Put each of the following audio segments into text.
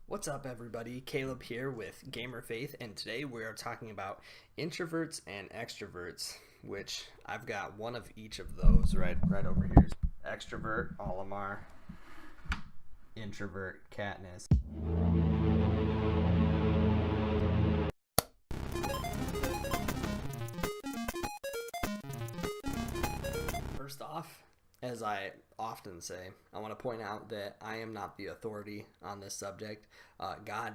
What's up, everybody? Caleb here with Gamerfaith, and today we are talking about introverts and extroverts, which I've got one of each of those right over here. Extrovert, Olimar, introvert, Katniss. First off, as I often say, I want to point out that I am not the authority on this subject. God,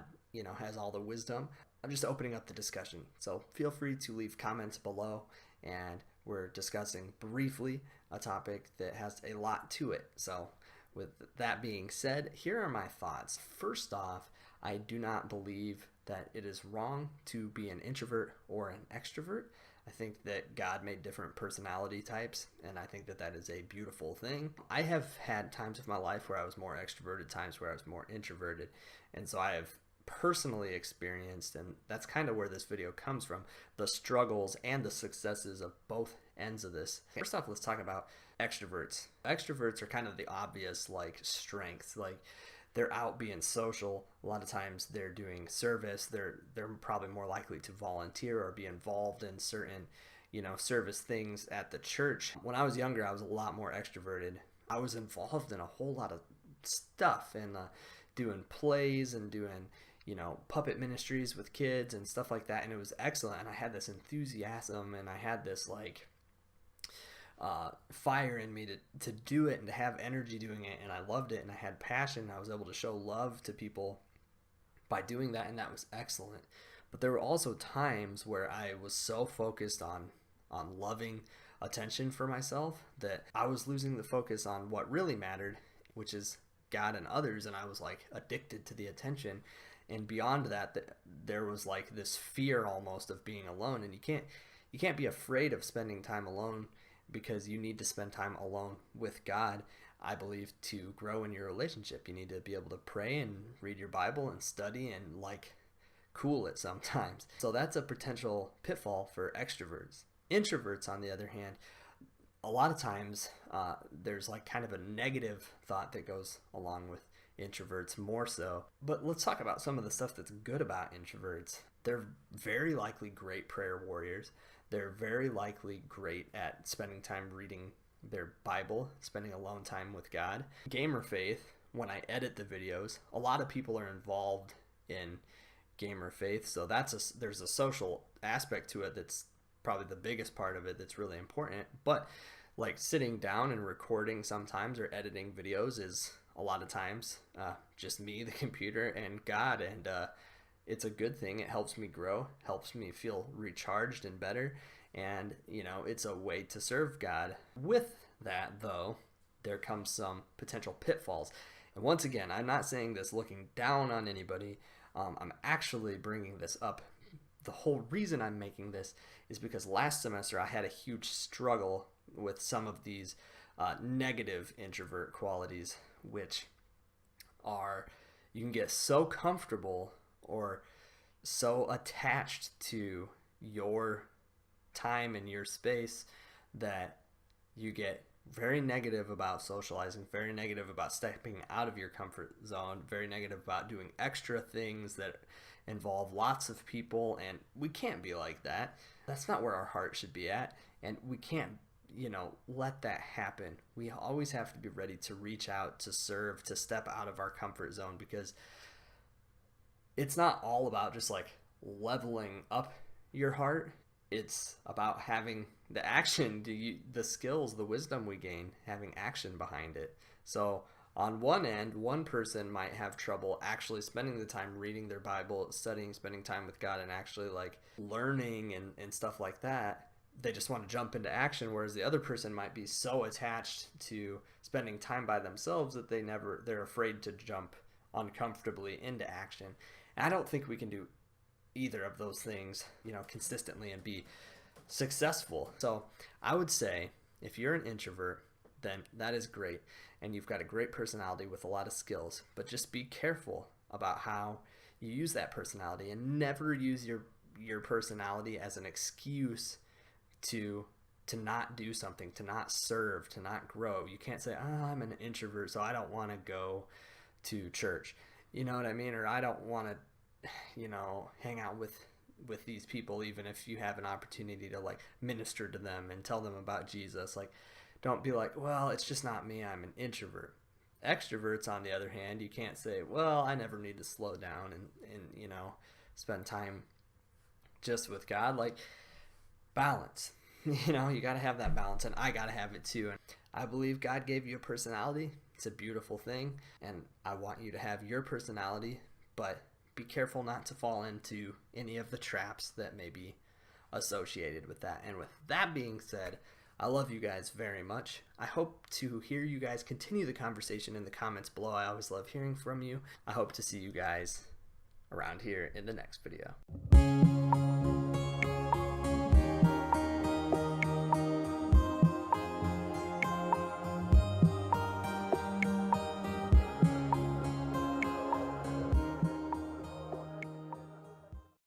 has all the wisdom. I'm just opening up the discussion. So feel free to leave comments below, and we're discussing briefly a topic that has a lot to it. So with that being said, here are my thoughts. First off, I do not believe that it is wrong to be an introvert or an extrovert. I think that God made different personality types, and I think that that is a beautiful thing. I have had times of my life where I was more extroverted, times where I was more introverted, and so I have personally experienced, and that's kind of where this video comes from, the struggles and the successes of both ends of this. First off, let's talk about extroverts. Extroverts are kind of the obvious strengths. They're out being social. A lot of times they're doing service. They're probably more likely to volunteer or be involved in certain, service things at the church. When I was younger, I was a lot more extroverted. I was involved in a whole lot of stuff and doing plays and doing, puppet ministries with kids and stuff like that. And it was excellent. And I had this enthusiasm and I had this fire in me to do it and to have energy doing it, and I loved it and I had passion. I was able to show love to people by doing that, and that was excellent. But there were also times where I was so focused on loving attention for myself that I was losing the focus on what really mattered, which is God and others, and I was addicted to the attention. And beyond that, there was this fear almost of being alone, and you can't be afraid of spending time alone, because you need to spend time alone with God, I believe, to grow in your relationship. You need to be able to pray and read your Bible and study and cool it sometimes. So that's a potential pitfall for extroverts. Introverts, on the other hand, a lot of times there's kind of a negative thought that goes along with introverts more so. But let's talk about some of the stuff that's good about introverts. They're very likely great prayer warriors. They're very likely great at spending time reading their Bible, spending alone time with God. Gamerfaith, when I edit the videos, a lot of people are involved in Gamerfaith, so there's a social aspect to it that's probably the biggest part of it that's really important. But sitting down and recording sometimes or editing videos is a lot of times just me, the computer, and God, and it's a good thing. It helps me grow, helps me feel recharged and better, and it's a way to serve God. With that, though, there comes some potential pitfalls. And once again, I'm not saying this looking down on anybody. I'm actually bringing this up. The whole reason I'm making this is because last semester I had a huge struggle with some of these negative introvert qualities, which are you can get so comfortable or so attached to your time and your space that you get very negative about socializing, very negative about stepping out of your comfort zone, very negative about doing extra things that involve lots of people, and we can't be like that. That's not where our heart should be at, and we can't let that happen. We always have to be ready to reach out, to serve, to step out of our comfort zone, because it's not all about just leveling up your heart. It's about having the action, the skills, the wisdom we gain, having action behind it. So on one end, one person might have trouble actually spending the time reading their Bible, studying, spending time with God, and actually learning and stuff like that. They just want to jump into action, whereas the other person might be so attached to spending time by themselves that they're afraid to jump uncomfortably into action. And I don't think we can do either of those things, consistently and be successful. So I would say if you're an introvert, then that is great, and you've got a great personality with a lot of skills, but just be careful about how you use that personality, and never use your personality as an excuse to not do something, to not serve, to not grow. You can't say, I'm an introvert, so I don't want to go to church. You know what I mean? Or I don't want to, hang out with these people, even if you have an opportunity to like minister to them and tell them about Jesus. Like, don't be like, well, it's just not me, I'm an introvert. Extroverts, on the other hand, you can't say, well, I never need to slow down and spend time just with God. Like, balance. You got to have that balance, and I got to have it too. And I believe God gave you a personality. It's a beautiful thing, and I want you to have your personality, but be careful not to fall into any of the traps that may be associated with that. And with that being said, I love you guys very much. I hope to hear you guys continue the conversation in the comments below. I always love hearing from you. I hope to see you guys around here in the next video.